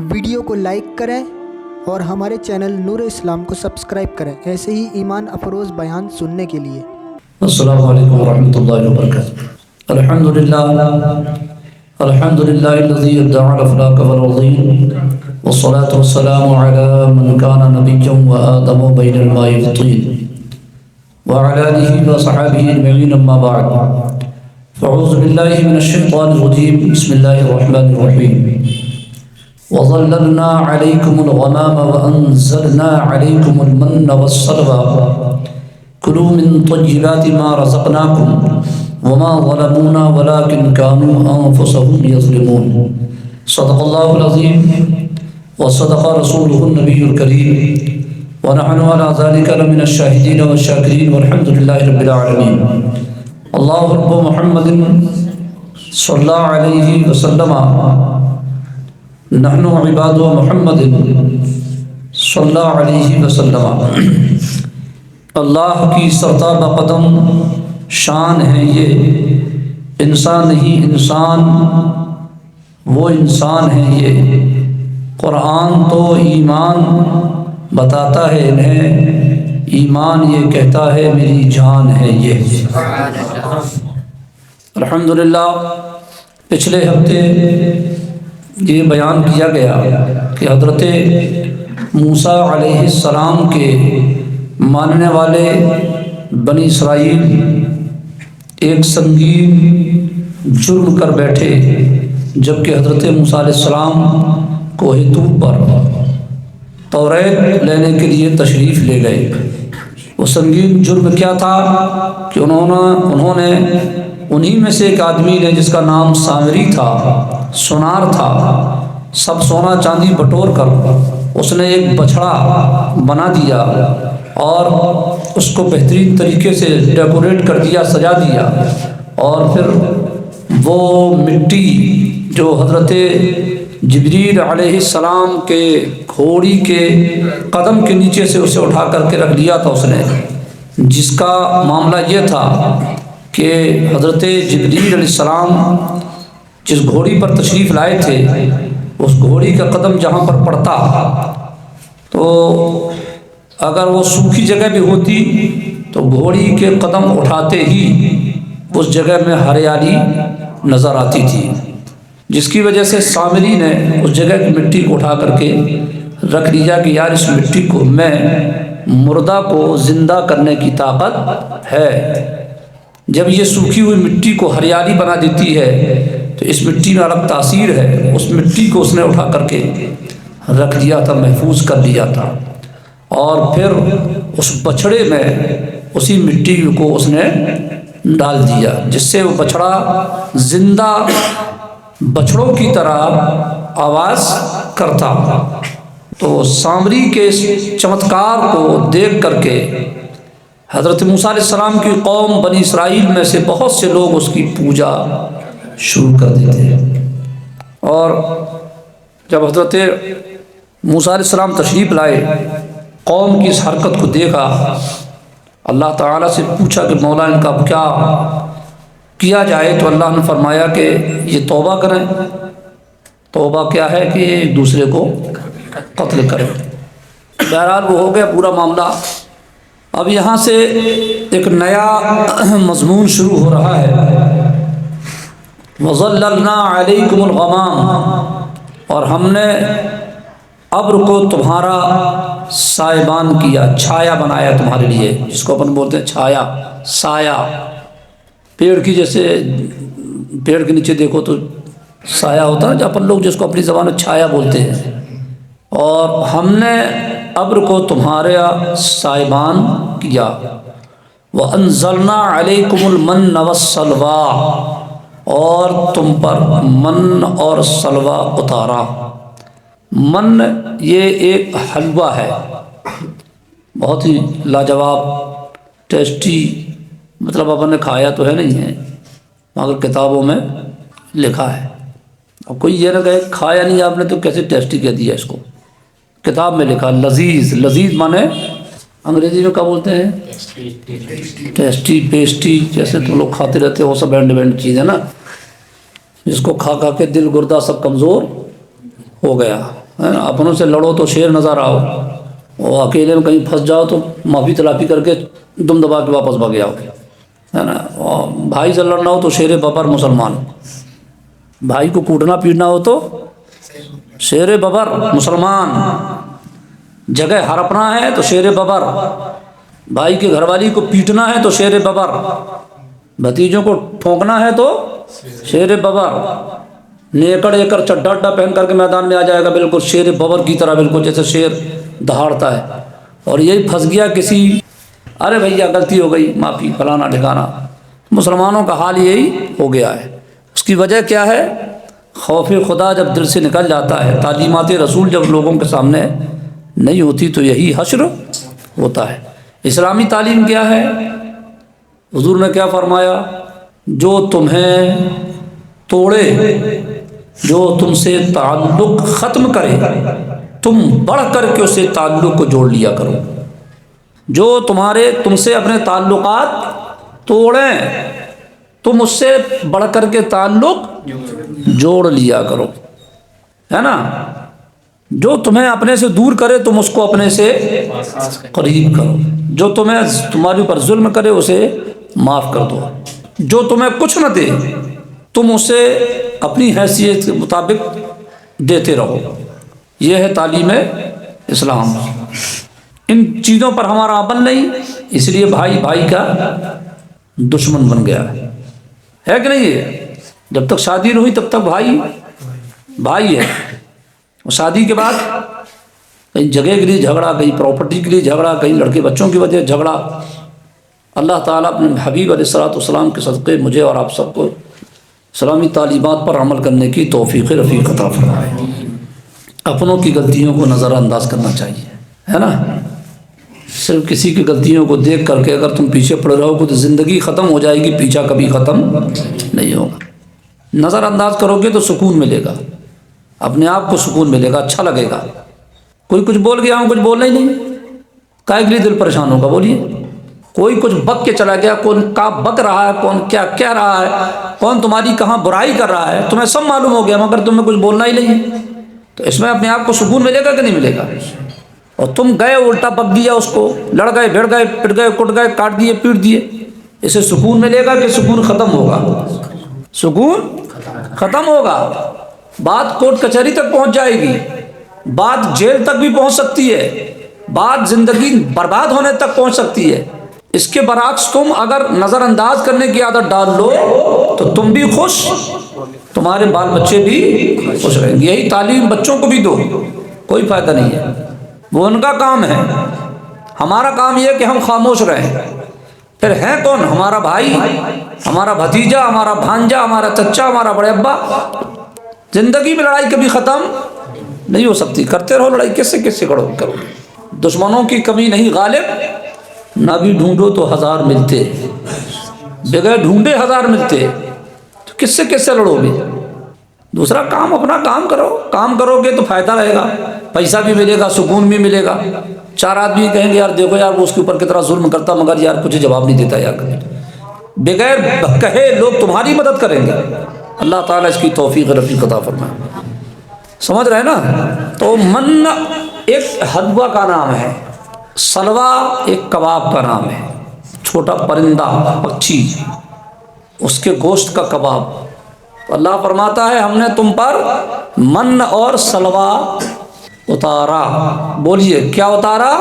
Video کو like کریں اور ہمارے چینل نور اسلام کو سبسکرائب کریں ایسے ہی ایمان افروز بیان سننے کے لیے۔ السلام علیکم ورحمۃ اللہ وبرکاتہ۔ الحمدللہ الذی ابدع الافلاک والعظیم والصلاة والسلام علی من کان نبیا وآدم بین الماء والطین وعلی آلہ وصحابہ اجمعین، اما بعد فاعوذ باللہ من الشیطان الرجیم، بسم اللہ الرحمن الرحیم۔ وظللنا علیکم الغمام وانزلنا علیکم المن والسلوى كلوا من طيبات ما رزقناكم وما ظلمونا ولكن كانوا أنفسهم يظلمون۔ صدق الله العظيم وصدق رسوله النبي الكريم ونحن على ذلك لمن الشاهدين والشاكرين والحمد لله رب العالمين۔ الله رب محمد صلى الله عليه وسلم، نحن عباد محمد صلى الله عليه وسلم۔ اللہ کی سرتابہ قدم شان ہے یہ، انسان نہیں انسان وہ انسان ہے یہ۔ قرآن تو ایمان بتاتا ہے انہیں، ایمان یہ کہتا ہے میری جان ہے یہ۔ الحمدللہ پچھلے ہفتے یہ بیان کیا گیا کہ حضرت موسیٰ علیہ السلام کے ماننے والے بنی اسرائیل ایک سنگین جرم کر بیٹھے، جبکہ حضرت موسیٰ علیہ السلام کوہ طور پر توریت لینے کے لیے تشریف لے گئے۔ وہ سنگین جرم کیا تھا کہ انہوں نے انہی میں سے ایک آدمی نے جس کا نام سامری تھا، سونار تھا، سب سونا چاندی بٹور کر اس نے ایک بچھڑا بنا دیا اور اس کو بہترین طریقے سے ڈیکوریٹ کر دیا، سجا دیا، اور پھر وہ مٹی جو حضرت جبریل علیہ السلام کے گھوڑی کے قدم کے نیچے سے اسے اٹھا کر کے رکھ دیا تھا اس نے، جس کا معاملہ یہ تھا کہ حضرت جبریل علیہ السلام جس گھوڑی پر تشریف لائے تھے اس گھوڑی کا قدم جہاں پر پڑتا تو اگر وہ سوکھی جگہ بھی ہوتی تو گھوڑی کے قدم اٹھاتے ہی اس جگہ میں ہریالی نظر آتی تھی، جس کی وجہ سے سامری نے اس جگہ کی مٹی کو اٹھا کر کے رکھ لیا کہ یار اس مٹی کو میں مردہ کو زندہ کرنے کی طاقت ہے۔ جب یہ سوکھی ہوئی مٹی کو ہریالی بنا دیتی ہے تو اس مٹی میں الگ تاثیر ہے، اس مٹی کو اس نے اٹھا کر کے رکھ دیا تھا، محفوظ کر دیا تھا، اور پھر اس بچھڑے میں اسی مٹی کو اس نے ڈال دیا، جس سے وہ بچھڑا زندہ بچھڑوں کی طرح آواز کرتا۔ تو سامری کے اس چمتکار کو دیکھ کر کے حضرت موسیٰ علیہ السلام کی قوم بنی اسرائیل میں سے بہت سے لوگ اس کی پوجا شروع کر دیتے ہیں۔ اور جب حضرت موسیٰ علیہ السلام تشریف لائے، قوم کی اس حرکت کو دیکھا، اللہ تعالیٰ سے پوچھا کہ مولا ان کا کیا کیا جائے، تو اللہ نے فرمایا کہ یہ توبہ کریں۔ توبہ کیا ہے کہ ایک دوسرے کو قتل کریں۔ بہرحال وہ ہو گیا پورا معاملہ۔ اب یہاں سے ایک نیا مضمون شروع ہو رہا ہے، وَظَلَّلْنَا عَلَيْكُمُ الْغَمَامَ، اور ہم نے ابر کو تمہارا سائبان کیا، چھایا بنایا تمہارے لیے، جس کو اپن بولتے ہیں چھایا، سایہ۔ پیڑ کی جیسے پیڑ کے نیچے دیکھو تو سایہ ہوتا ہے، جو اپن لوگ جس کو اپنی زبان میں چھایا بولتے ہیں، اور ہم نے ابر کو تمہارا سائبان کیا۔ وَأَنزَلْنَا عَلَيْكُمُ الْمَنَّ وَالسَّلْوَىٰ، اور تم پر من اور سلوہ اتارا۔ من یہ ایک حلوہ ہے، بہت ہی لاجواب ٹیسٹی، مطلب اپن نے کھایا تو ہے نہیں ہے مگر کتابوں میں لکھا ہے۔ اب کوئی یہ نہ کہے کھایا نہیں آپ نے تو کیسے ٹیسٹی کہہ دیا اس کو، کتاب میں لکھا لذیذ۔ لذیذ مانے انگریزی میں کیا بولتے ہیں؟ ٹیسٹی، پیسٹی، جیسے تم لوگ کھاتے رہتے ہو، سب اینڈ وینڈ چیز ہے نا، جس کو کھا کھا کے دل گردہ سب کمزور ہو گیا۔ ہے نا، اپنوں سے لڑو تو شیر نظر آؤ، اور اکیلے میں کہیں پھنس جاؤ تو معافی تلافی کر کے دم دبا کے واپس بھاگ جاؤ، ہے نا، اور بھائی سے لڑنا ہو تو شیر ببر مسلمان، بھائی کو کوٹنا پیٹنا ہو تو شیر ببر مسلمان، جگہ ہڑپنا ہے تو شیر ببر، بھائی کے گھر والی کو پیٹنا ہے تو شیر ببر، بھتیجوں کو ٹھونکنا ہے تو شیر ببر، نیکڑ ایکڑ چڈا اڈا پہن کر کے میدان میں آ جائے گا بالکل شیر ببر کی طرح، بالکل جیسے شیر دہاڑتا ہے، اور یہی پھنس گیا کسی، ارے بھیا غلطی ہو گئی معافی فلانا ٹھکانا۔ مسلمانوں کا حال یہی ہو گیا ہے۔ اس کی وجہ کیا ہے؟ خوف خدا جب دل سے نکل جاتا ہے، تعلیمات رسول جب لوگوں کے سامنے نہیں ہوتی تو یہی حشر ہوتا ہے۔ اسلامی تعلیم کیا ہے؟ حضور نے کیا فرمایا؟ جو تمہیں توڑے، جو تم سے تعلق ختم کرے، تم بڑھ کر کے اسے تعلق کو جوڑ لیا کرو۔ جو تم سے اپنے تعلقات توڑیں، تم اس سے بڑھ کر کے تعلق جوڑ لیا کرو، ہے نا۔ جو تمہیں اپنے سے دور کرے تم اس کو اپنے سے قریب کرو، جو تمہارے اوپر ظلم کرے اسے معاف کر دو، جو تمہیں کچھ نہ دے تم اسے اپنی حیثیت کے مطابق دیتے رہو۔ یہ ہے تعلیم اسلام۔ ان چیزوں پر ہمارا عمل نہیں، اس لیے بھائی بھائی کا دشمن بن گیا ہے کہ نہیں؟ ہے جب تک شادی نہیں ہوئی تب تک بھائی بھائی ہے، اور شادی کے بعد کہیں جگہ کے لیے جھگڑا، کہیں پراپرٹی کے لیے جھگڑا، کہیں لڑکے بچوں کی وجہ جھگڑا۔ اللہ تعالیٰ اپنے حبیب علیہ السلام کے صدقے مجھے اور آپ سب کو اسلامی تعلیمات پر عمل کرنے کی توفیق رفیق عطا فرمائے۔ اپنوں کی غلطیوں کو نظر انداز کرنا چاہیے، ہے نا۔ صرف کسی کی غلطیوں کو دیکھ کر کے اگر تم پیچھے پڑ رہو گے تو زندگی ختم ہو جائے گی، پیچھا کبھی ختم نہیں ہوگا۔ نظر انداز کرو گے تو سکون ملے گا، اپنے آپ کو سکون ملے گا، اچھا لگے گا۔ کوئی کچھ بول گیا ہوں، کچھ بولنا ہی نہیں، کائے کے لیے دل پریشان ہوگا؟ بولیے۔ کوئی کچھ بک کے چلا گیا، کون کا بک رہا ہے، کون کیا کہہ رہا ہے، کون تمہاری کہاں برائی کر رہا ہے، تمہیں سب معلوم ہو گیا مگر تمہیں کچھ بولنا ہی نہیں ہے، تو اس میں اپنے آپ کو سکون ملے گا کہ نہیں ملے گا؟ اور تم گئے الٹا بک دیا اس کو، لڑ گئے بھیڑ گئے پٹ گئے کٹ گئے کاٹ دیے پیٹ دیے، اسے سکون ملے گا کہ سکون ختم ہوگا؟ سکون ختم ہوگا۔ بات کورٹ کچہری تک پہنچ جائے گی، بات جیل تک بھی پہنچ سکتی ہے، بات زندگی برباد ہونے تک پہنچ سکتی ہے۔ اس کے برعکس تم اگر نظر انداز کرنے کی عادت ڈال لو تو تم بھی خوش، تمہارے بال بچے بھی خوش رہیں گے۔ یہی تعلیم بچوں کو بھی دو، کوئی فائدہ نہیں ہے، وہ ان کا کام ہے۔ ہمارا کام یہ ہے کہ ہم خاموش رہیں۔ پھر ہیں کون؟ ہمارا بھائی، ہمارا بھتیجا، ہمارا بھانجا، ہمارا چچا، ہمارا بڑے ابا۔ زندگی میں لڑائی کبھی ختم نہیں ہو سکتی، کرتے رہو لڑائی، کس سے کرو گے؟ دشمنوں کی کمی نہیں غالب، نہ بھی ڈھونڈو تو ہزار ملتے، بغیر ڈھونڈے ہزار ملتے، تو کس سے لڑو گے؟ دوسرا کام، اپنا کام کرو، کام کرو گے تو فائدہ رہے گا، پیسہ بھی ملے گا، سکون بھی ملے گا۔ چار آدمی کہیں گے یار دیکھو یار وہ اس کے اوپر کتنا ظلم کرتا مگر یار کچھ جواب نہیں دیتا یار، بغیر کہے لوگ تمہاری مدد کریں گے۔ اللہ تعالیٰ اس کی توفیق رفیق عطا فرمائے۔ سمجھ رہے ہیں نا؟ تو من ایک حلوہ کا نام ہے، سلوا ایک کباب کا نام ہے، چھوٹا پرندہ پکچھی، اس کے گوشت کا کباب۔ اللہ فرماتا ہے ہم نے تم پر من اور سلوا اتارا۔ بولیے کیا اتارا؟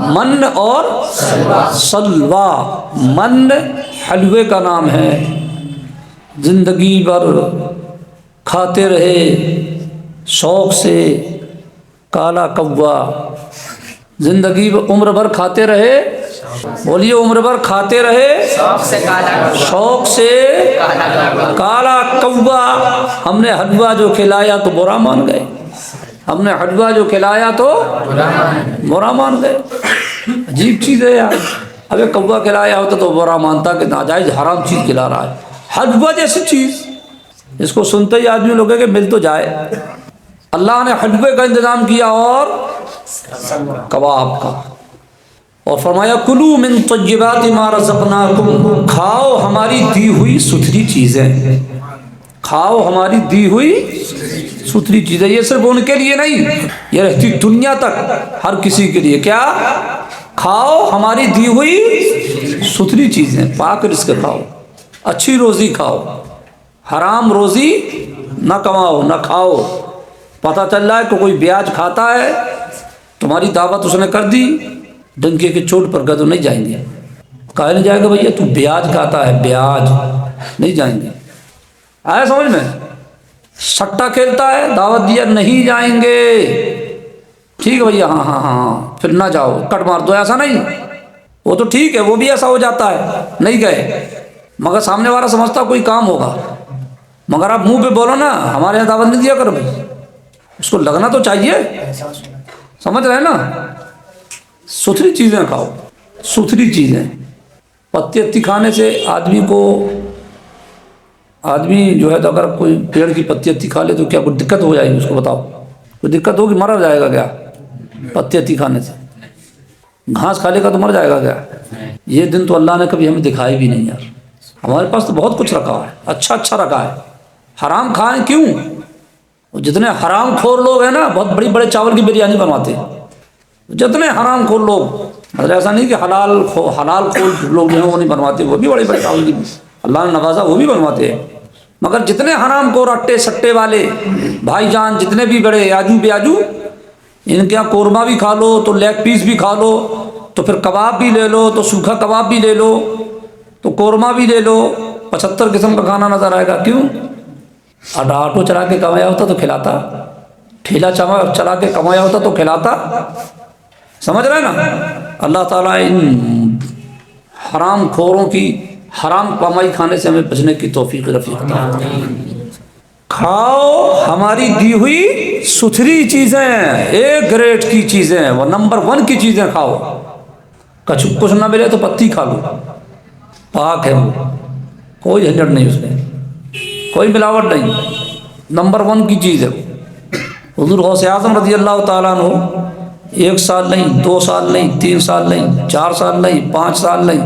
من اور سلوا۔ من حلوے کا نام ہے، زندگی بھر کھاتے رہے شوق سے کالا کوا، زندگی عمر بھر کھاتے رہے، بولیے عمر بھر کھاتے رہے شوق سے کالا کوا۔ ہم نے حلوہ جو کھلایا تو برا مان گئے، ہم نے حلوہ جو کھلایا تو برا مان گئے۔ عجیب چیز ہے یار، ابھی کوا کھلایا ہوتا تو برا مانتا کہ ناجائز حرام چیز کھلا رہا ہے، حلوہ جیسی چیز، اس کو سنتے ہی آدمی لوگ کہ مل تو جائے۔ اللہ نے حلوے کا انتظام کیا اور کباب کا، اور فرمایا کلوا من طیبات ما رزقناکم، کھاؤ ہماری دی ہوئی ستھری چیزیں، کھاؤ ہماری دی ہوئی ستھری چیز ہے. یہ صرف ان کے لیے نہیں، یہ رہتی دنیا تک ہر کسی کے لیے. کیا کھاؤ ہماری دی ہوئی ستھری چیزیں، پاک رزق کھاؤ، اچھی روزی کھاؤ، حرام روزی نہ کماؤ نہ کھاؤ. پتہ چل رہا ہے کہ کوئی بیاج کھاتا ہے، تمہاری دعوت اس نے کر دی، ڈنکے کے چوٹ پر گئے تو نہیں جائیں گے. کہا نہیں جائے گا بھیا تو بیاج کھاتا ہے، بیاج نہیں جائیں گے. آیا سمجھ میں؟ سٹا کھیلتا ہے، دعوت دیا نہیں جائیں گے. ٹھیک ہے بھیا، ہاں ہاں ہاں، پھر نہ جاؤ، کٹ مار دو. ایسا نہیں، وہ تو ٹھیک ہے، وہ بھی ایسا ہو جاتا ہے، نہیں گئے، مگر سامنے والا سمجھتا کوئی کام ہوگا. مگر آپ منہ پہ بولو نا ہمارے یہاں دعوت نہیں دیا کرو بھائی، اس کو لگنا تو چاہیے. سمجھ رہے ہیں نا؟ ستھری چیزیں کھاؤ، ستھری چیزیں. پتی اتھی کھانے سے آدمی جو ہے تو اگر کوئی پیڑ کی پتی اتھی کھا لے تو کیا کوئی دقت ہو جائے گی؟ اس کو بتاؤ، کوئی دقت ہوگی؟ مرا جائے گا کیا پتی اتھی کھانے سے؟ گھاس کھا لے گا تو مر جائے گا کیا؟ یہ دن تو اللہ نے کبھی ہمیں دکھائے بھی نہیں یار. ہمارے پاس تو بہت کچھ رکھا ہے، اچھا اچھا رکھا ہے. حرام کھائیں کیوں؟ جتنے حرام خور لوگ ہیں نا، بہت بڑی بڑے چاول کی بریانی بنواتے ہیں. جتنے حرام خور لوگ، مطلب ایسا نہیں کہ حلال خور لوگ جو ہیں وہ نہیں بنواتے، وہ بھی بڑے بڑے چاول کی اللہ نے نوازا وہ بھی بنواتے ہیں. مگر جتنے حرام خور اٹے سٹے والے بھائی جان جتنے بھی بڑے آجو بیاجو، ان کے یہاں قورمہ بھی کھا لو تو لیگ پیس بھی کھا لو، تو پھر کباب بھی لے لو، تو سوکھا کباب بھی لے لو، تو قورمہ بھی لے لو. 75 قسم کا کھانا نظر آئے گا. کیوں؟ آٹو چلا کے کمایا ہوتا تو کھلاتا، ٹھیلا چلا کے کمایا ہوتا تو کھلاتا. سمجھ رہے نا؟ اللہ تعالیٰ ان حرام خوروں کی حرام کمائی کھانے سے ہمیں بچنے کی توفیق رفیق عطا فرمائے. کھاؤ ہماری دی ہوئی ستھری چیزیں، ایک گریڈ کی چیزیں، وہ نمبر 1 کی چیزیں کھاؤ. کچھ نہ ملے تو پتی کھا لو، پاک ہے وہ، کوئی جھنجھٹ نہیں، اس میں کوئی ملاوٹ نہیں، نمبر 1 کی چیز ہے. حضور غوث اعظم رضی اللہ تعالیٰ عنہ 1 سال نہیں، 2 سال نہیں، 3 سال نہیں، 4 سال نہیں، 5 سال نہیں،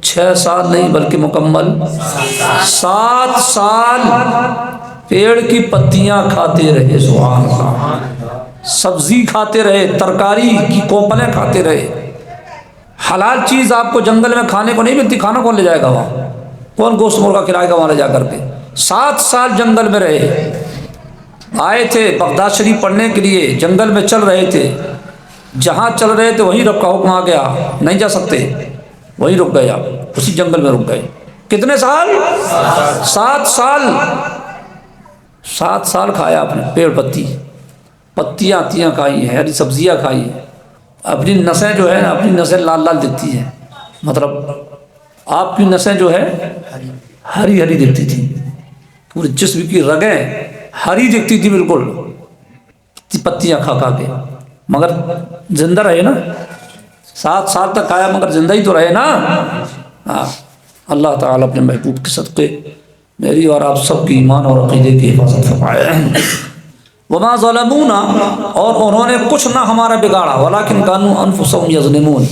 6 سال نہیں، بلکہ مکمل 7 سال پیڑ کی پتیاں کھاتے رہے. سبحان اللہ. سبزی کھاتے رہے، ترکاری کی کوپلیں کھاتے رہے. حلال چیز آپ کو جنگل میں کھانے کو نہیں ملتی، کھانا کون لے جائے گا وہاں؟ کون گوشت مرغا کھلائے گا وہاں لے جا کر کے؟ 7 سال جنگل میں رہے. آئے تھے بغداد شریف پڑھنے کے لیے، جنگل میں چل رہے تھے، جہاں چل رہے تھے وہیں رب کا حکم آ گیا، نہیں جا سکتے، وہیں رک گئے، آپ اسی جنگل میں رک گئے. کتنے سال؟ 7 سال. 7 سال کھایا آپ نے پیڑ پتیاں کھائی ہیں، ہری سبزیاں کھائی ہیں. اپنی نسیں جو ہے نا، اپنی نسیں لال لال دکھتی ہیں، مطلب آپ کی نسیں جو ہے ہری ہری دکھتی تھی، پورے جسم کی رگیں ہری دکھتی تھی بالکل، پتیاں کھا کھا کے. مگر زندہ رہے نا، 7 سال تک کھایا مگر زندہ ہی تو رہے نا. اللہ تعالیٰ اپنے محبوب کے صدقے میری اور آپ سب کی ایمان اور عقیدے کی حفاظت فرمائے. وما ظلمونا، اور انہوں نے کچھ نہ ہمارا بگاڑا، ولکن کانوا انفسهم یظلمون،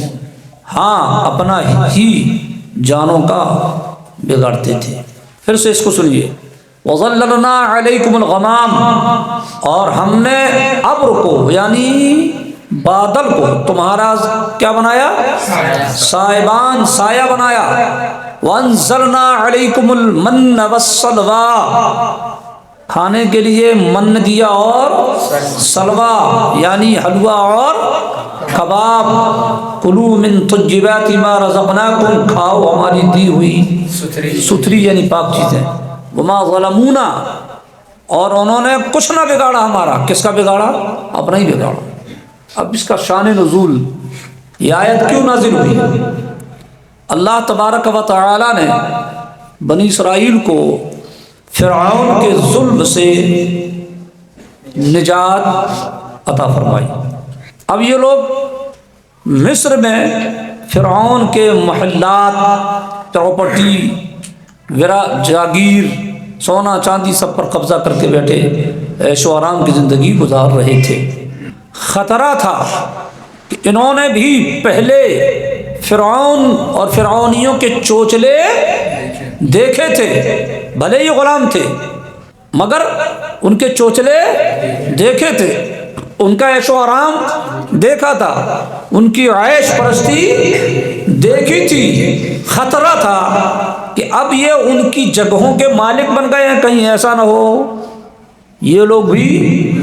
ہاں اپنا ہی جانوں کا بگاڑتے تھے. پھر سے اس کو سنیے. وظللنا علیکم الغمام، اور ہم نے ابر کو یعنی بادل کو تمہارا کیا بنایا؟ سائبان، سایہ بنایا. وانزلنا علیکم المن والسلوى، کھانے کے لیے من دیا اور سلوا یعنی حلوہ اور کباب. کلوا من طیبات ما رزقناکم، کھاؤ ہماری دی ہوئی ستھری یعنی پاک چیزیں. وما ظلمونا، اور انہوں نے کچھ نہ بگاڑا ہمارا. کس کا بگاڑا؟ اپنا ہی بگاڑا. اب اس کا شان نزول، یہ آیت کیوں نازل ہوئی؟ اللہ تبارک و تعالی نے بنی اسرائیل کو فرعون کے ظلم سے نجات عطا فرمائی. اب یہ لوگ مصر میں فرعون کے محلات، پراپرٹی، جاگیر، سونا چاندی سب پر قبضہ کر کے بیٹھے عیش و آرام کی زندگی گزار رہے تھے. خطرہ تھا کہ انہوں نے بھی پہلے فرعون اور فرعونیوں کے چوچلے دیکھے تھے، بھلے ہی غلام تھے مگر ان کے چوچلے دیکھے تھے، ان کا عیش و آرام دیکھا تھا، ان کی عیش پرستی دیکھی تھی۔ خطرہ تھا کہ اب یہ ان کی جگہوں کے مالک بن گئے ہیں، کہیں ایسا نہ ہو یہ لوگ بھی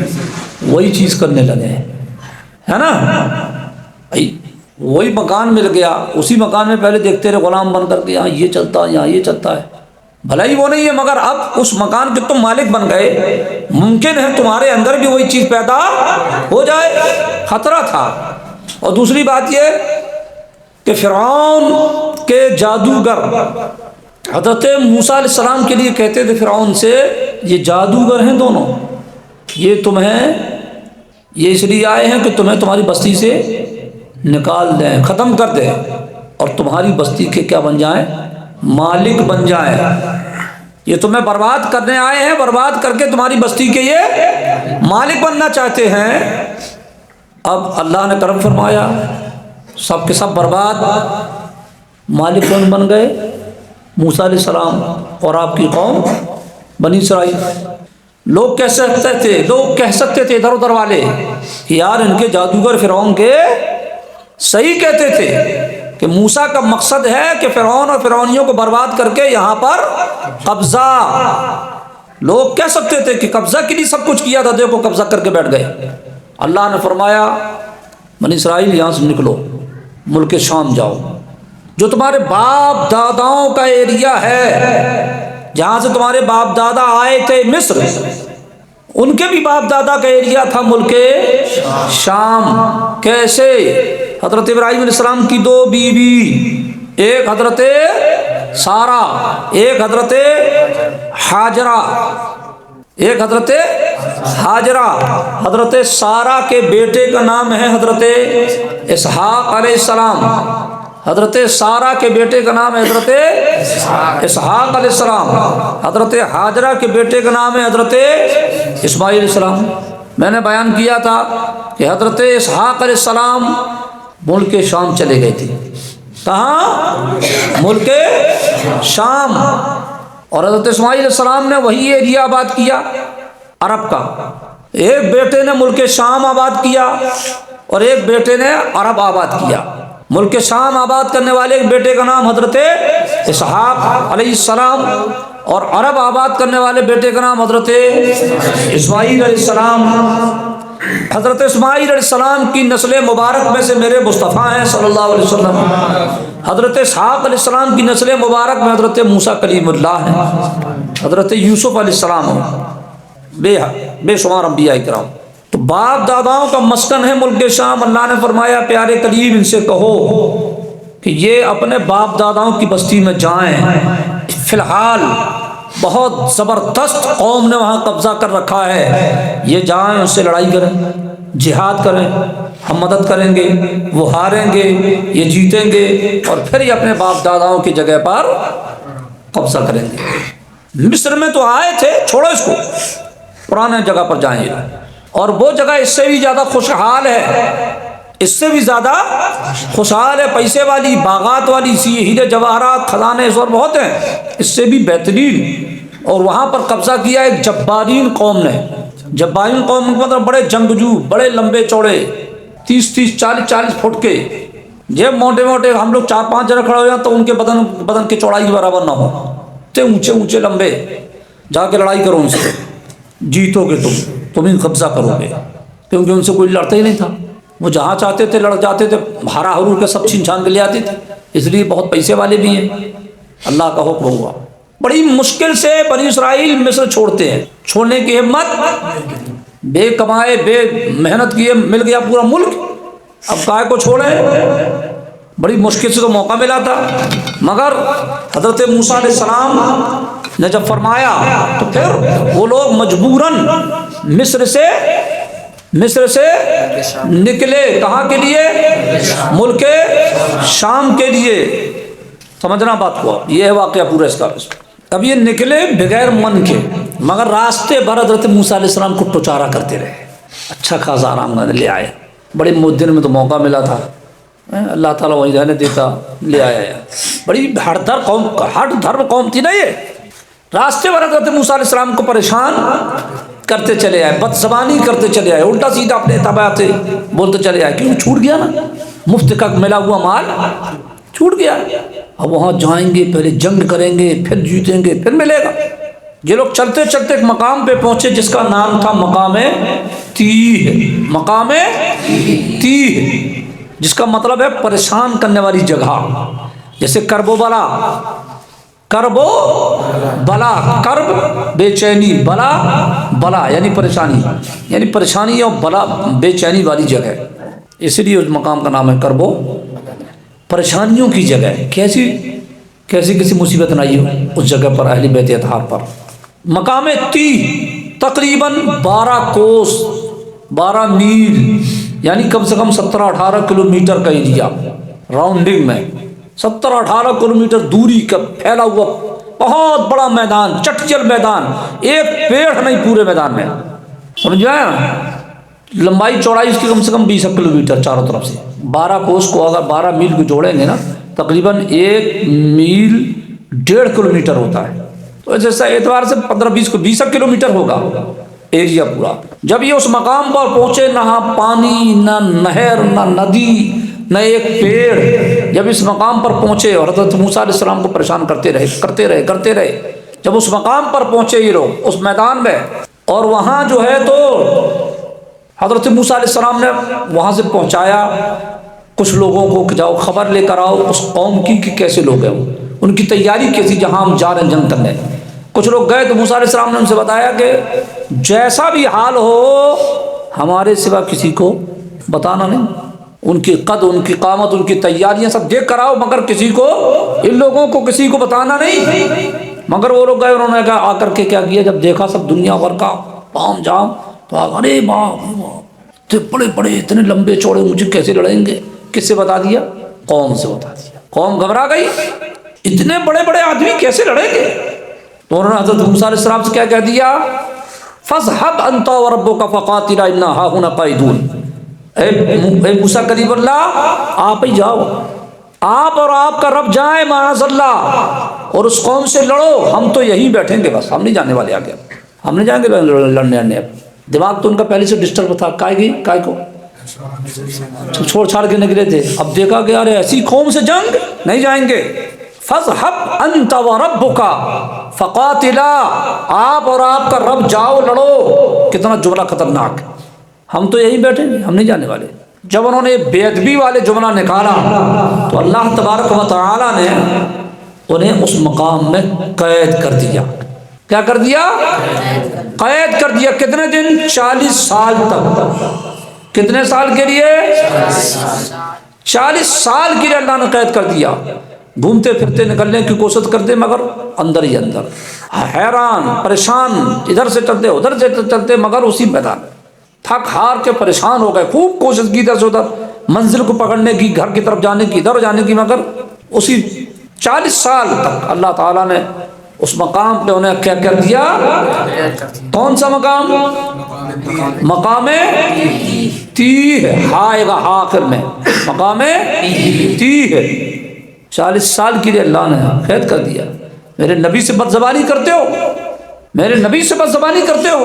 وہی چیز کرنے لگے ہیں، ہے نا؟ وہی مکان مل گیا، اسی مکان میں پہلے دیکھتے رہے غلام بن کر کے، یہاں یہ چلتا ہے، یہاں یہ چلتا ہے، بھلائی وہ نہیں ہے، مگر اب اس مکان کے تم مالک بن گئے، ممکن ہے تمہارے اندر بھی وہی چیز پیدا ہو جائے۔ خطرہ تھا۔ اور دوسری بات یہ کہ فرعون کے جادوگر حضرت موسیٰ علیہ السلام کے لیے کہتے تھے فرعون سے، یہ جادوگر ہیں دونوں، یہ تمہیں یہ اس لیے آئے ہیں کہ تمہیں تمہاری بستی سے نکال دیں، ختم کر دیں، اور تمہاری بستی کے کیا بن جائیں؟ مالک بن جائیں۔ یہ تمہیں برباد کرنے آئے ہیں، برباد کر کے تمہاری بستی کے یہ مالک بننا چاہتے ہیں۔ اب اللہ نے کرم فرمایا، سب کے سب برباد، مالک کون بن گئے؟ موسیٰ علیہ السلام اور آپ کی قوم بنی اسرائیل۔ لوگ کہہ سکتے تھے ادھر ادھر والے کہ یار ان کے جادوگر فرعون کے صحیح کہتے تھے کہ موسیٰ کا مقصد ہے کہ فرعون اور فرعونیوں کو برباد کر کے یہاں پر قبضہ۔ لوگ کہہ سکتے تھے کہ قبضہ کے لیے سب کچھ کیا تھا، دیکھو قبضہ کر کے بیٹھ گئے۔ اللہ نے فرمایا بنی اسرائیل یہاں سے نکلو، ملک شام جاؤ، جو تمہارے باپ داداؤں کا ایریا ہے، جہاں سے تمہارے باپ دادا آئے تھے مصر، ان کے بھی باپ دادا کا ایریا تھا ملک شام۔ کیسے؟ حضرت ابراہیم علیہ السلام کی دو بیوی، ایک حضرت سارہ، ایک حضرت ہاجرہ، حضرت سارہ کے بیٹے کا نام ہے حضرت اسحاق علیہ السلام، حضرت سارہ کے بیٹے کا نام ہے حضرت اسحاق علیہ السلام، حضرت ہاجرہ کے بیٹے کا نام ہے حضرت اسماعیل علیہ السلام۔ میں نے بیان کیا تھا کہ حضرت اسحاق علیہ السلام ملک شام چلے گئے تھے۔ کہاں؟ ملک شام۔ اور حضرت اسماعیل علیہ السلام نے وہی ایریا آباد کیا عرب کا۔ ایک بیٹے نے ملک شام آباد کیا اور ایک بیٹے نے عرب آباد کیا۔ ملک شام آباد کرنے والے ایک بیٹے کا نام حضرت اسحاق علیہ السلام، اور عرب آباد کرنے والے بیٹے کا نام حضرت اسماعیل علیہ السلام۔ حضرت اسماعیل علیہ السلام کی نسل مبارک میں سے میرے مصطفیٰ ہیں صلی اللہ علیہ وسلم۔ حضرت اسحاق علیہ السلام کی نسل مبارک میں حضرت موسیٰ کلیم اللہ ہیں، حضرت یوسف علیہ السلام ہیں، بے شمار انبیاء کرام۔ تو باپ داداؤں کا مسکن ہے ملک شام۔ اللہ نے فرمایا پیارے کلیم ان سے کہو کہ یہ اپنے باپ داداؤں کی بستی میں جائیں، فی الحال بہت زبردست قوم نے وہاں قبضہ کر رکھا ہے، یہ جائیں اس سے لڑائی کریں، جہاد کریں، ہم مدد کریں گے، وہ ہاریں گے، یہ جیتیں گے، اور پھر یہ اپنے باپ داداؤں کی جگہ پر قبضہ کریں گے۔ مصر میں تو آئے تھے، چھوڑو اس کو، پرانے جگہ پر جائیں گے، اور وہ جگہ اس سے بھی زیادہ خوشحال ہے، اس سے بھی زیادہ خوشحال ہے، پیسے والی، باغات والی، ہیرے جواہرات، خزانے اس وقت بہت ہیں، اس سے بھی بہترین۔ اور وہاں پر قبضہ کیا ایک جبارین قوم نے۔ جبارین قوم کا مطلب بڑے جنگجو، بڑے لمبے چوڑے، 30-30 40-40 فٹ کے، یہ موٹے موٹے، ہم لوگ 4-5 جنے کھڑے ہو جائیں تو ان کے بدن کی چوڑائی کے برابر نہ ہو، اتنے اونچے اونچے لمبے، جا کے لڑائی کرو ان سے، جیتو گے تم ہی قبضہ کرو گے، کیونکہ ان سے کوئی لڑتا ہی نہیں تھا، وہ جہاں چاہتے تھے لڑ جاتے تھے، ہرا ہرور کے سب چھین چھان کے لے آتے تھے، اس لیے بہت پیسے والے بھی ہیں۔ اللہ کا حکم ہوا، بڑی مشکل سے بنی اسرائیل مصر چھوڑتے ہیں، چھوڑنے کی ہمت، بے کمائے بے محنت کیے مل گیا پورا ملک، اب کائے کو چھوڑیں، بڑی مشکل سے تو موقع ملا تھا، مگر حضرت موسیٰ علیہ السلام نے جب فرمایا تو پھر وہ لوگ مجبوراً مصر سے نکلے، کہاں کے لیے؟ ملک شام کے لیے۔ سمجھنا بات کو، یہ ہے واقعہ پورا اس کا۔ اب یہ نکلے بغیر من کے، مگر راستے بھر حضرت موسیٰ علیہ السلام کو ٹوچارا کرتے رہے، اچھا خاصا آرام لے آئے، بڑے مدن میں تو موقع ملا تھا، اللہ تعالیٰ وہی رہنے دیتا، لے آیا۔ بڑی ہٹ دھرم قوم تھی نا یہ، راستے پر حضرت موسیٰ علیہ السلام کو پریشان کرتے چلے آئے, بد زبانی کرتے چلے آئے, الٹا سیدھا اپنے اعتبار سے بولتے چلے آئے, کیوں چھوٹ گیا نا, مفت کا ملا ہوا مال چھوٹ گیا. اب وہاں جائیں گے, پہلے جنگ کریں گے, پھر جیتیں گے, پھر ملے گا. یہ لوگ چلتے چلتے ایک مقام پہ پہنچے جس کا نام تھا مقام تیہ. مقام تیہ جس کا مطلب ہے پریشان کرنے والی جگہ. جیسے کرب و بلا, کرب و بلا, کرب بے چینی, بلا بلا یعنی پریشانی, یعنی پریشانی اور بلا بے چینی والی جگہ, اس لیے اس مقام کا نام ہے کرب و پریشانیوں کی جگہ. کیسی مصیبت نہ آئی ہو اس جگہ پر اہل بیت اطہار پر. مقام تیہ تقریباً 12 کوس 12 میل یعنی کم سے کم 17-18 کلومیٹر کا ایریا راؤنڈنگ میں, 17-18 کلومیٹر دوری کا پھیلا ہوا بہت بڑا میدان, چٹچل میدان, ایک پیڑ نہیں پورے میدان میں, سمجھ میں آیا. لمبائی چوڑائی اس کی کم سے کم 20 کلومیٹر چاروں طرف سے. 12 کوس کو اگر 12 میل کو جوڑیں گے نا تقریباً 1 میل 1.5 کلومیٹر ہوتا ہے. تو جیسا اعتبار سے 15-20 کلومیٹر ہوگا ایریا پورا. جب یہ اس مقام پر پہنچے, نہ پانی, نہ نہر, نہ ندی, نہ ایک پیڑ. جب اس مقام پر پہنچے اور حضرت موسیٰ علیہ السلام کو پریشان کرتے رہے. جب اس مقام پر پہنچے یہ لوگ اس میدان میں, اور وہاں جو ہے تو حضرت موسیٰ علیہ السلام نے وہاں سے پہنچایا کچھ لوگوں کو کہ جاؤ خبر لے کر آؤ اس قوم کی کہ کیسے لوگ ہیں, ان کی تیاری کیسی, جہاں ہم جا رہے ہیں جنگ کرنے. کچھ لوگ گئے تو موسیٰ علیہ السلام نے ان سے بتایا کہ جیسا بھی حال ہو ہمارے سوا کسی کو بتانا نہیں. ان کی قد, ان کی قامت, ان کی تیاریاں سب دیکھ کر آؤ, مگر کسی کو, ان لوگوں کو کسی کو بتانا نہیں. مگر وہ لوگ گئے, انہوں نے کہا, آ کر کے کیا کیا, جب دیکھا سب دنیا بھر کا پام جام تو ارے باپ بڑے بڑے اتنے لمبے چوڑے مجھے کیسے لڑیں گے. کس سے بتا دیا؟ قوم سے بتا دیا. قوم گھبرا گئی, اتنے بڑے بڑے آدمی کیسے لڑیں گے. تو انہوں نے حضرت موسیٰ علیہ السلام سے کیا کہہ دیا, فَاذْهَبْ أَنْتَ وَرَبُّكَ فَقَاتِلَا إِنَّا هَاهُنَا قَاعِدُونَ. اے موسیٰ کلیم اللہ, آپ ہی جاؤ, آپ اور آپ کا رب جائیں معاذ اللہ, اور اس قوم سے لڑو, ہم تو یہیں بیٹھیں گے بس, ہم نہیں جانے والے آگے, ہم نہیں جائیں گے لڑنے. دماغ تو ان کا پہلے سے ڈسٹرب تھا, کائے کو چھوڑ چھاڑ کے نکلے تھے. اب دیکھا کہ ارے ایسی قوم سے جنگ نہیں جائیں گے. فَاذْهَبْ أَنْتَ وَرَبُّكَ فَقَاتِلَا, آپ اور آپ کا رب جاؤ لڑو. کتنا جملہ خطرناک, ہم تو یہی بیٹھے, ہم نہیں جانے والے. جب انہوں نے بے ادبی والے جملہ نکالا تو اللہ تبارک و تعالی نے انہیں اس مقام میں قید کر دیا. کیا کر دیا؟ قید کر دیا. کتنے دن؟ 40 سال تک. کتنے سال کے لیے؟ 40 سال کے لیے اللہ نے قید کر دیا. گھومتے پھرتے نکلنے کی کوشش کرتے مگر اندر ہی اندر, حیران پریشان, ادھر سے چلتے ادھر سے چلتے, مگر اسی میدان تھک ہار کے پریشان ہو گئے. خوب کوشش کی ادھر سے ادھر منزل کو پکڑنے کی, گھر کی طرف جانے کی, ادھر جانے کی, مگر اسی 40 سال تک اللہ تعالیٰ نے اس مقام پہ انہیں کیا کر دیا. کون سا مقام؟ مقام تیہ. ہائے گا آخر میں مقام تیہ. 40 سال کے لیے اللہ نے قید کر دیا. میرے نبی سے بد زبانی کرتے ہو, میرے نبی سے بد زبانی کرتے ہو.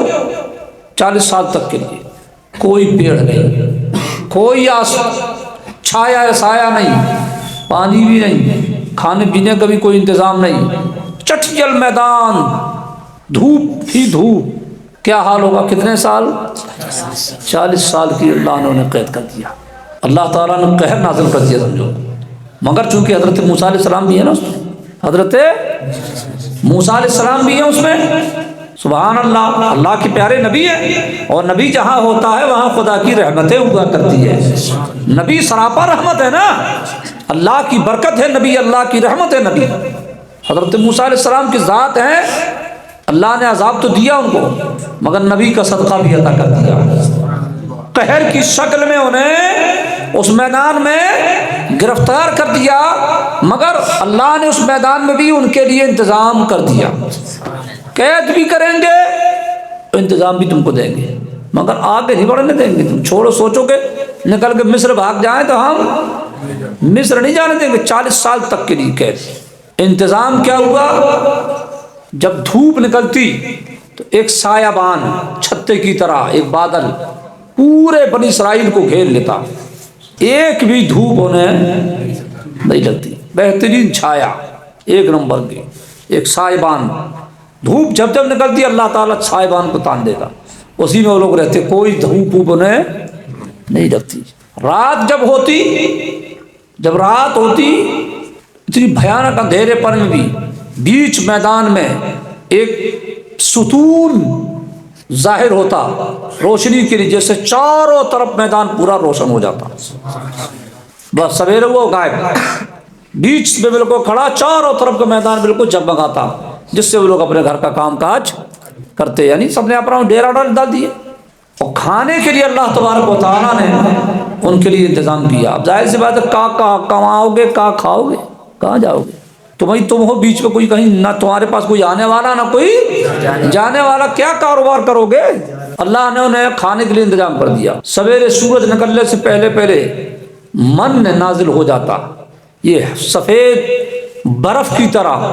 40 سال تک کے لیے کوئی پیڑ نہیں, کوئی چھایا سایہ نہیں, پانی بھی نہیں, کھانے پینے کا بھی کوئی انتظام نہیں, چٹجل میدان, دھوپ ہی دھوپ. کیا حال ہوگا؟ کتنے سال؟ 40 سال کی اللہ نے انہیں قید کر دیا. اللہ تعالیٰ نے قہر نازل کر دیا سمجھو. مگر چونکہ حضرت موسیٰ علیہ السلام بھی ہے نا اس میں, حضرت موسیٰ علیہ السلام بھی ہے اس میں. سبحان اللہ, اللہ کے پیارے نبی ہے, اور نبی جہاں ہوتا ہے وہاں خدا کی رحمتیں ہوا کرتی ہے. نبی سراپا رحمت ہے نا, اللہ کی برکت ہے نبی, اللہ کی رحمت ہے نبی. حضرت موسیٰ علیہ السلام کی ذات ہے, اللہ نے عذاب تو دیا ان کو, مگر نبی کا صدقہ بھی عطا کر دیا. قہر کی شکل میں انہیں اس میدان میں گرفتار کر دیا, مگر اللہ نے اس میدان میں بھی ان کے لیے انتظام کر دیا. قید بھی کریں گے تو انتظام بھی تم کو دیں گے, مگر آگے نہیں بڑھنے دیں گے. تم چھوڑو, سوچو کہ نکل کے مصر بھاگ جائیں تو ہم مصر نہیں جانے دیں گے. 40 سال تک کے لیے قید. انتظام کیا ہوا؟ جب دھوپ نکلتی تو ایک سایہ چھتے کی طرح ایک بادل پورے بنی اسرائیل کو گھیر لیتا، ایک بھی دھوپ ہونے نہیں لگتی، بہترین چھایا ایک نمبر کی، ایک سائبان، دھوپ جب جب نکلتی اللہ تعالیٰ سائبان کو تان دے گا، اسی میں وہ لوگ رہتے، کوئی دھوپ انہیں نہیں لگتی۔ رات جب ہوتی، جب رات ہوتی اتنی بھیانک اندھیرے پر میں بھی بیچ میدان میں ایک ستون ظاہر ہوتا روشنی کے لیے، جیسے چاروں طرف میدان پورا روشن ہو جاتا، بس سویرے وہ غائب، بیچ میں بالکل کھڑا، چاروں طرف کا میدان بالکل جگمگاتا، جس سے وہ لوگ اپنے گھر کا کام کاج کرتے، یعنی سب نے اپنا ڈیرا ڈال دیے۔ اور کھانے کے لیے اللہ تبارک و تعالیٰ نے ان کے لیے انتظام کیا۔ اب ظاہر سی بات ہے، کہاں کماؤ گے، کہاں کھاؤ گے، کہاں جاؤ گے؟ تم ہو بیچ میں کوئی کہیں، نہ تمہارے پاس کوئی آنے والا نہ کوئی جانے والا، کیا کاروبار کرو گے؟ اللہ نے انہیں کھانے کے لیے انتظام کر دیا۔ سویرے سورج نکلنے سے پہلے پہلے من نازل ہو جاتا، یہ سفید برف کی طرح،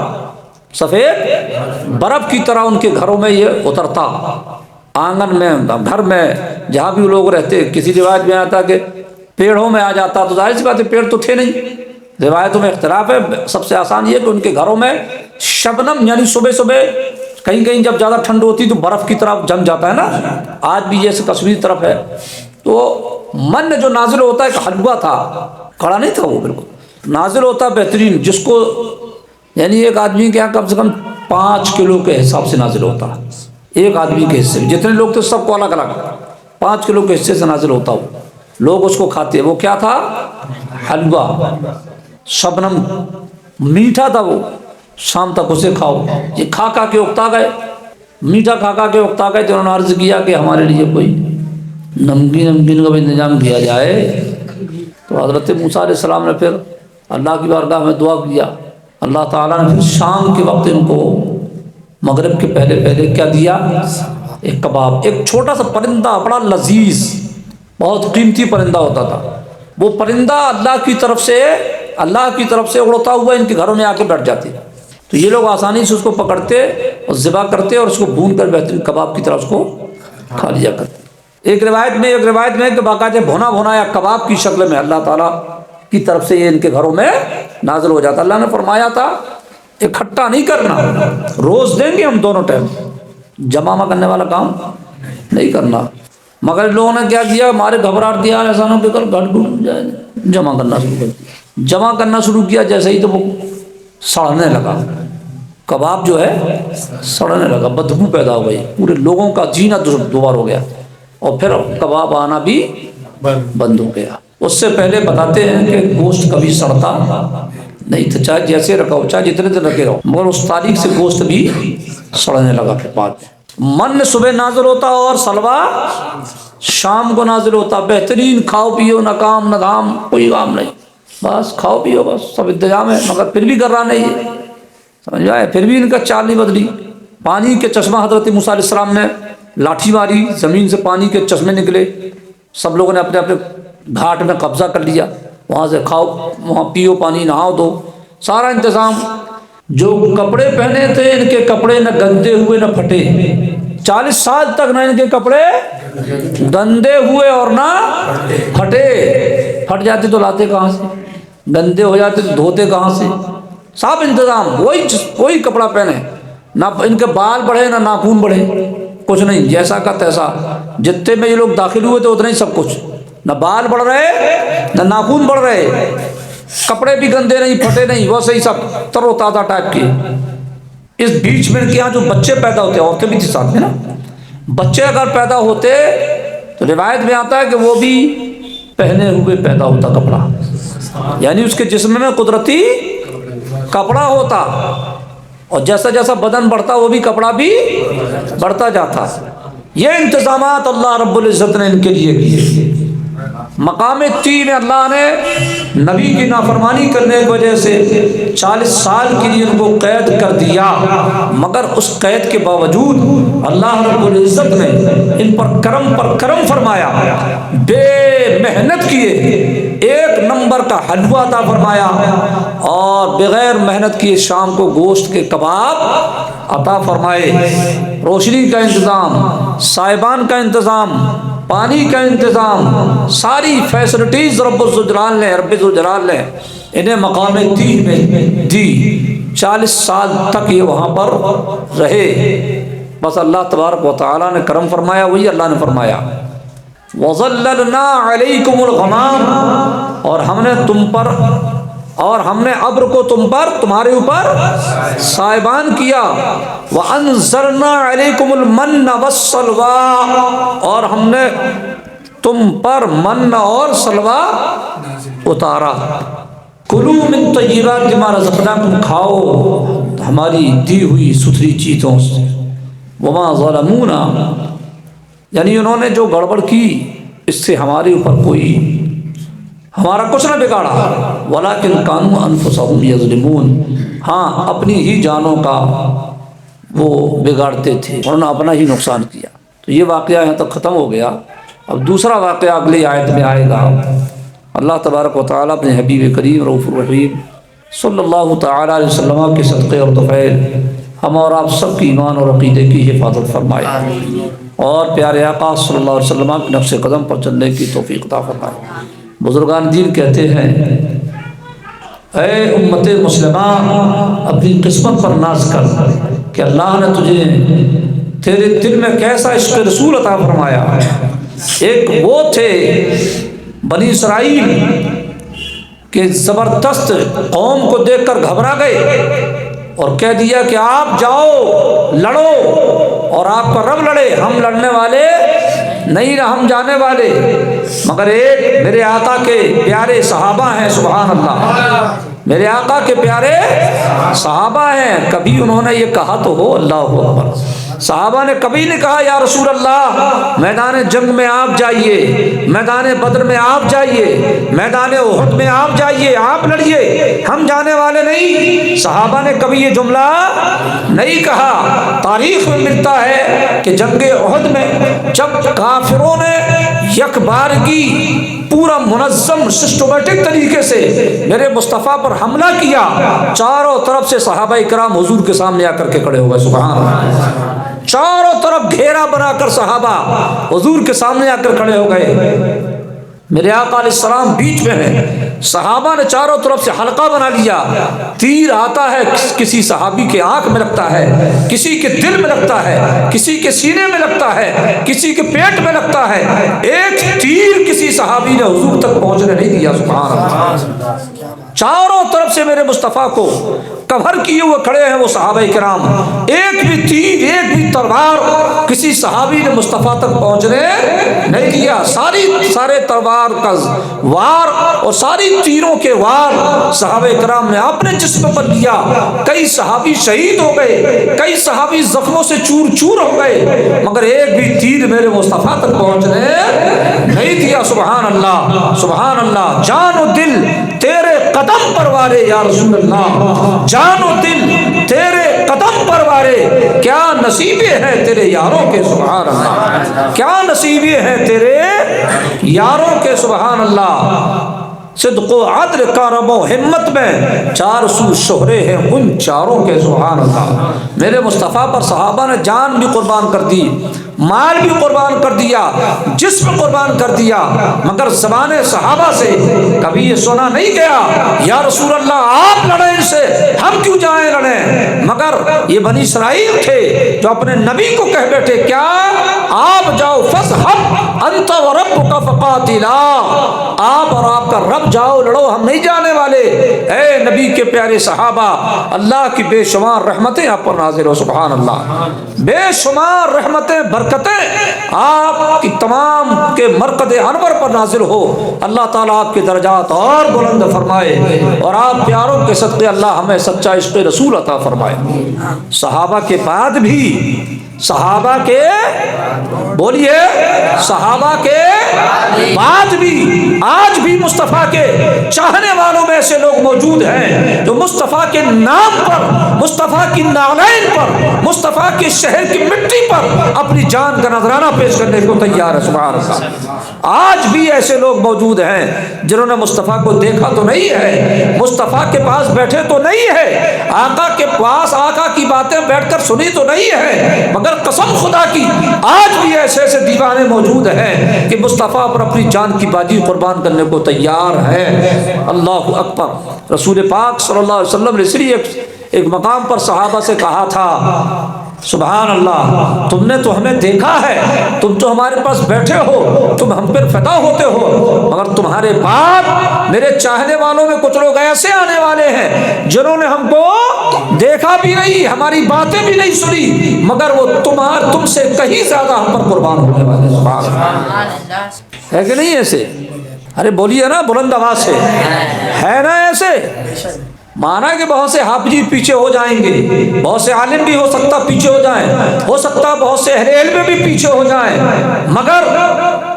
سفید برف کی طرح ان کے گھروں میں یہ اترتا، آنگن میں، گھر میں، جہاں بھی لوگ رہتے۔ کسی روایت میں آتا کہ پیڑوں میں آ جاتا، تو ظاہر سی بات ہے پیڑ تو تھے نہیں، روایتوں میں اختلاف ہے۔ سب سے آسان یہ کہ ان کے گھروں میں شبنم، یعنی صبح صبح کہیں کہیں جب زیادہ ٹھنڈ ہوتی تو برف کی طرف جم جاتا ہے نا، آج بھی جیسے کشمیر طرف ہے، تو من جو نازل ہوتا ہے، ایک حلوہ تھا، کڑا نہیں تھا، وہ بالکل نازل ہوتا بہترین، جس کو یعنی ایک آدمی کے یہاں کم سے کم 5 کلو کے حساب سے نازل ہوتا، ایک آدمی کے حصے میں، جتنے لوگ تھے سب کو الگ الگ 5 کلو کے حصے سے نازل ہوتا، وہ لوگ اس کو کھاتے۔ وہ کیا تھا؟ حلوہ، شبنم، میٹھا تھا وہ، شام تک اسے کھاؤ۔ یہ کھا کے اکتا گئے، میٹھا کھا کے اکتا گئے، تو انہوں نے عرض کیا کہ ہمارے لیے کوئی نمکین کا بھی انتظام کیا جائے۔ تو حضرت موسیٰ علیہ السلام نے پھر اللہ کی بارگاہ میں دعا کیا، اللہ تعالیٰ نے پھر شام کے وقت ان کو مغرب کے پہلے پہلے کیا دیا؟ ایک کباب، ایک چھوٹا سا پرندہ، بڑا لذیذ، بہت قیمتی پرندہ ہوتا تھا۔ وہ پرندہ اللہ کی طرف سے اڑتا ہوا ان کے گھروں میں آ کے بیٹھ جاتے، تو یہ لوگ آسانی سے اس کو پکڑتے اور ذبح کرتے اور اس کو بھون کر بہترین کباب کی طرح اس کو کھا لیا کرتے۔ ایک روایت میں کہ باقاعدہ بھونا یا کباب کی شکل میں اللہ تعالیٰ کی طرف سے یہ ان کے گھروں میں نازل ہو جاتا۔ اللہ نے فرمایا تھا اکٹھا نہیں کرنا، روز دیں گے ہم دونوں ٹائم، جمع کرنے والا کام نہیں کرنا۔ مگر لوگوں نے کیا کیا، ہمارے گھبراہٹ دیا ایسا نہ کہ کل گھٹ ڈوب جائے، جمع کرنا شروع کیا، جیسے ہی تو وہ سڑنے لگا، کباب جو ہے سڑنے لگا، بدبو پیدا ہو گئی، پورے لوگوں کا جینا دوبار ہو گیا، اور پھر کباب آنا بھی بند ہو گیا۔ اس سے پہلے بتاتے ہیں کہ گوشت کبھی سڑتا نہیں تھا، چاہے جیسے رکھا ہو، چاہے جتنے دن رکھے رہو، مگر اس تاریخ سے گوشت بھی سڑنے لگا۔ پھر بعد میں من صبح نازل ہوتا اور سلوا شام کو نازل ہوتا، بہترین، کھاؤ پیو، نہ کام نہ دھام، کوئی کام نہیں، بس کھاؤ پیو، بس سب انتظام ہے، مگر پھر بھی کر رہا نہیں ہے، سمجھ آئے؟ پھر بھی ان کا چال نہیں بدلی۔ پانی کے چشمہ حضرت موسیٰ علیہ السلام نے لاٹھی ماری، زمین سے پانی کے چشمے نکلے، سب لوگوں نے اپنے اپنے گھاٹ میں قبضہ کر لیا، وہاں سے کھاؤ، وہاں پیو پانی، نہاؤ دو، سارا انتظام۔ جو کپڑے پہنے تھے ان کے کپڑے نہ گندے ہوئے نہ پھٹے، 40 سال تک نہ ان کے کپڑے گندے ہوئے اور نہ پھٹے۔ پھٹ جاتے تو لاتے کہاں سے، گندے ہو جاتے تو دھوتے کہاں سے، سب انتظام، وہی کپڑا پہنے، نہ ان کے بال بڑھے نہ ناخون بڑھے، کچھ نہیں، جیسا کا تیسا۔ جتنے میں یہ لوگ داخل ہوئے تھے اتنا ہی سب کچھ، نہ بال بڑھ رہے نہ ناخون بڑھ رہے، کپڑے بھی گندے نہیں پھٹے نہیں، ویسے ہی سب تر و تازہ ٹائپ کے۔ اس بیچ میں ان کے یہاں جو بچے پیدا ہوتے، عورتیں بھی تھی ساتھ میں نا، بچے اگر پیدا ہوتے تو روایت میں آتا ہے کہ وہ بھی پہنے ہوئے پیدا ہوتا کپڑا، یعنی اس کے جسم میں قدرتی کپڑا ہوتا، اور جیسا جیسا بدن بڑھتا وہ بھی کپڑا بھی بڑھتا جاتا۔ یہ انتظامات اللہ رب العزت نے ان کے لیے کیے۔ مقام 3 میں اللہ نے نبی کی نافرمانی کرنے کی وجہ سے 40 سال کے لیے ان کو قید کر دیا، مگر اس قید کے باوجود اللہ رب العزت نے ان پر کرم فرمایا، بے محنت کیے، ایک نمبر کا حلوہ عطا فرمایا، اور بغیر محنت کیے شام کو گوشت کے کباب عطا فرمائے، روشنی کا انتظام، سائبان کا انتظام، پانی کا انتظام، ساری فیسلٹیز رب الجلال نے انہیں مقام تیہ میں دی۔ 40 سال تک یہ وہاں پر رہے، بس اللہ تبارک و تعالیٰ نے کرم فرمایا، وہی اللہ نے فرمایا وَظَلَّلْنَا عَلَيْكُمُ الْغَمَامَ، اور ہم نے ابر کو تمہارے اوپر سائبان کیا، وَأَنزَلْنَا عَلَيْكُمُ الْمَنَّ وَالسَّلْوَىٰ، اور ہم نے تم پر من اور سلوہ اتارا۔ کلوا من طیبات ما رزقناکم، کھاؤ ہماری دی ہوئی ستھری چیزوں سے، وما ظلمونا، یعنی انہوں نے جو گڑبڑ کی اس سے ہمارے اوپر ہمارا کچھ نہ بگاڑا، ولیکن کانوا انفسہم یظلمون، ہاں اپنی ہی جانوں کا وہ بگاڑتے تھے، انہوں نے اپنا ہی نقصان کیا۔ تو یہ واقعہ یہاں تک ختم ہو گیا۔ اب دوسرا واقعہ اگلی آیت میں آئے گا۔ اللہ تبارک و تعالیٰ اپنے حبیب کریم رؤوف الرحیم صلی اللہ تعالیٰ علیہ وسلم کے صدقے اور طفیل ہم اور آپ سب کی ایمان اور عقیدے کی حفاظت فرمائے، اور پیارے آقا صلی اللہ علیہ وسلم کے نقش قدم پر چلنے کی توفیق عطا فرمائے۔ بزرگان دین کہتے ہیں، اے امت مسلمہ اپنی قسمت پر ناز کر کہ اللہ نے تجھے تیرے دل میں کیسا عشق رسول عطا فرمایا۔ ایک وہ تھے بنی اسرائیل کہ زبردست قوم کو دیکھ کر گھبرا گئے اور کہہ دیا کہ آپ جاؤ لڑو، اور آپ کا رب لڑے، ہم لڑنے والے نہیں، ہم جانے والے۔ مگر ایک میرے آقا کے پیارے صحابہ ہیں، سبحان اللہ، میرے آقا کے پیارے صحابہ ہیں، کبھی انہوں نے یہ کہا تو ہو اللہ اکبر، صحابہ نے کبھی نہیں کہا یا رسول اللہ میدان جنگ میں آپ جائیے، میدان بدر میں آپ جائیے، میدان احد میں آپ جائیے، آپ لڑیے، ہم جانے والے نہیں۔ صحابہ نے کبھی یہ جملہ نہیں کہا۔ تاریخ میں ملتا ہے کہ جنگ احد میں جب کافروں نے یک بارگی پورا منظم سسٹمیٹک طریقے سے میرے مصطفیٰ پر حملہ کیا، چاروں طرف سے صحابہ کرام حضور کے سامنے آ کر کے کھڑے ہو گئے، سبحان اللہ، چاروں طرف گھیرا بنا کر صحابہ حضور کے سامنے آ کر کھڑے ہو گئے۔ میرے آقا علیہ السلام بیچ میں ہیں، صحابہ نے چاروں طرف سے حلقہ بنا لیا، تیر آتا ہے کسی صحابی کے آنکھ میں لگتا ہے، کسی کے دل میں لگتا ہے، کسی کے سینے میں لگتا ہے، کسی کے پیٹ میں لگتا ہے، ایک تیر کسی صحابی نے حضور تک پہنچنے نہیں دیا، سبحان اللہ۔ چاروں طرف سے میرے مصطفیٰ کو کور کیے ہوئے کھڑے ہیں وہ صحابہ کرام، ایک بھی تیر ایک بھی تلوار کسی صحابی نے مصطفیٰ تک پہنچنے نہیں دیا۔ سارے تلوار کا وار اور ساری تیروں کے وار صحابہ کرام نے اپنے جسم پر کیا، کئی صحابی شہید ہو گئے، کئی صحابی زخموں سے چور چور ہو گئے، مگر ایک بھی تیر میرے مصطفیٰ تک پہنچنے نہیں دیا، سبحان اللہ سبحان اللہ۔ جان و دل تیرے قدم پر وارے یا رسول اللہ، جان و دل تیرے قدم پر وارے، کیا نصیبیں ہیں تیرے یاروں کے، سبحان اللہ، کیا نصیبیں ہیں تیرے یاروں کے، سبحان اللہ۔ صدق و عدل کرم و ہمت میں چار سو شہرے ہیں ان چاروں کے، سبحان اللہ۔ میرے مصطفیٰ پر صحابہ نے جان بھی قربان کر دی، مال بھی قربان کر دیا، جسم قربان کر دیا، مگر زبان صحابہ سے کبھی یہ سنا نہیں گیا یا رسول اللہ آپ لڑیں ان سے، ہم کیوں جائیں لڑیں۔ مگر یہ بنی اسرائیل تھے جو اپنے نبی کو کہہ بیٹھے کیا آپ جاؤ، فاذهب انت وربك فقاتلا، آپ اور آپ کا رب جاؤ لڑو، ہم نہیں جانے والے۔ اے نبی کے پیارے صحابہ، اللہ کی بے شمار رحمتیں آپ پر نازل ہو، سبحان اللہ، بے شمار رحمتیں برکتیں آپ کی تمام کے مرکز انور پر نازل ہو، اللہ تعالیٰ آپ کے درجات اور بلند فرمائے، اور آپ پیاروں کے صدقے اللہ ہمیں سچا عشق رسول عطا فرمائے۔ صحابہ کے بعد بھی، صحابہ کے بولیے، صحابہ کے آج بھی مصطفیٰ کے چاہنے والوں میں ایسے لوگ موجود ہیں جو مصطفیٰ کے نام پر، مصطفیٰ کی نالین پر، مصطفیٰ کے شہر کی مٹی پر اپنی جان کا نذرانہ پیش کرنے کو تیار ہے۔ سبحان اللہ۔ آج بھی ایسے لوگ موجود ہیں جنہوں نے مصطفیٰ کو دیکھا تو نہیں ہے، مصطفیٰ کے پاس بیٹھے تو نہیں ہے، آقا کے پاس آقا کی باتیں بیٹھ کر سنی تو نہیں ہے، مگر قسم خدا کی آج بھی ایسے ایسے دیوانے موجود ہیں کہ مصطفیٰ پر اپنی جان کی بازی قربان کرنے کو تیار ہے۔ اللہ اکبر۔ رسول پاک صلی اللہ علیہ وسلم نے صرف ایک مقام پر صحابہ سے کہا تھا، سبحان اللہ، تم نے تو ہمیں دیکھا ہے، تم تو ہمارے پاس بیٹھے ہو، تم ہم پر فدا ہوتے ہو، مگر تمہارے بعد میرے چاہنے والوں میں کچھ لوگ ایسے آنے والے ہیں جنہوں نے ہم کو دیکھا بھی نہیں، ہماری باتیں بھی نہیں سنی، مگر وہ تم سے کہیں زیادہ ہم پر قربان ہونے والے ہیں۔ سبحان اللہ۔ ہے کہ نہیں ایسے؟ ارے بولیے نا بلند آواز سے، ہے نا ایسے؟ مانا کہ بہت سے حافظ پیچھے ہو جائیں گے، بہت سے عالم بھی ہو سکتا پیچھے ہو جائیں، ہو سکتا بہت سے اہل علم بھی پیچھے ہو جائیں، مگر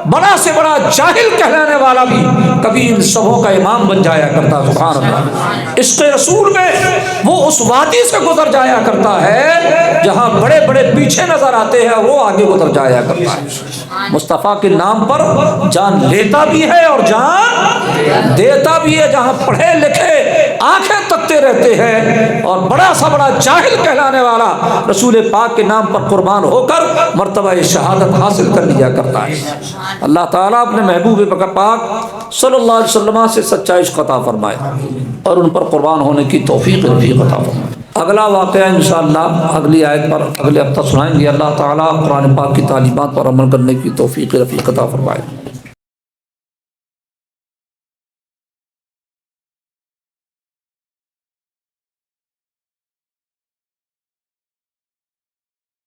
بڑا سے بڑا جاہل کہلانے والا بھی کبھی ان سبوں کا امام بن جایا کرتا۔ سبحان اللہ۔ عشق رسول میں وہ اس وادی سے گزر جایا کرتا ہے جہاں بڑے بڑے پیچھے نظر آتے ہیں، وہ آگے گزر جایا کرتا ہے۔ مصطفیٰ کے نام پر جان لیتا بھی ہے اور جان دیتا بھی ہے، جہاں پڑھے لکھے آنکھیں تکتے رہتے ہیں اور بڑا سا بڑا جاہل کہلانے والا رسول پاک کے نام پر قربان ہو کر مرتبہ شہادت حاصل کر لیا کرتا ہے۔ اللہ تعالیٰ اپنے محبوب پاک صلی اللہ علیہ وسلم سے سچا عشق عطا فرمائے اور ان پر قربان ہونے کی توفیق عطا فرمائے۔ اگلا واقعہ انشاءاللہ اگلی آیت پر اگلے ہفتہ سنائیں گے۔ اللہ تعالیٰ قرآن پاک کی تعلیمات پر عمل کرنے کی توفیق عطا فرمائے۔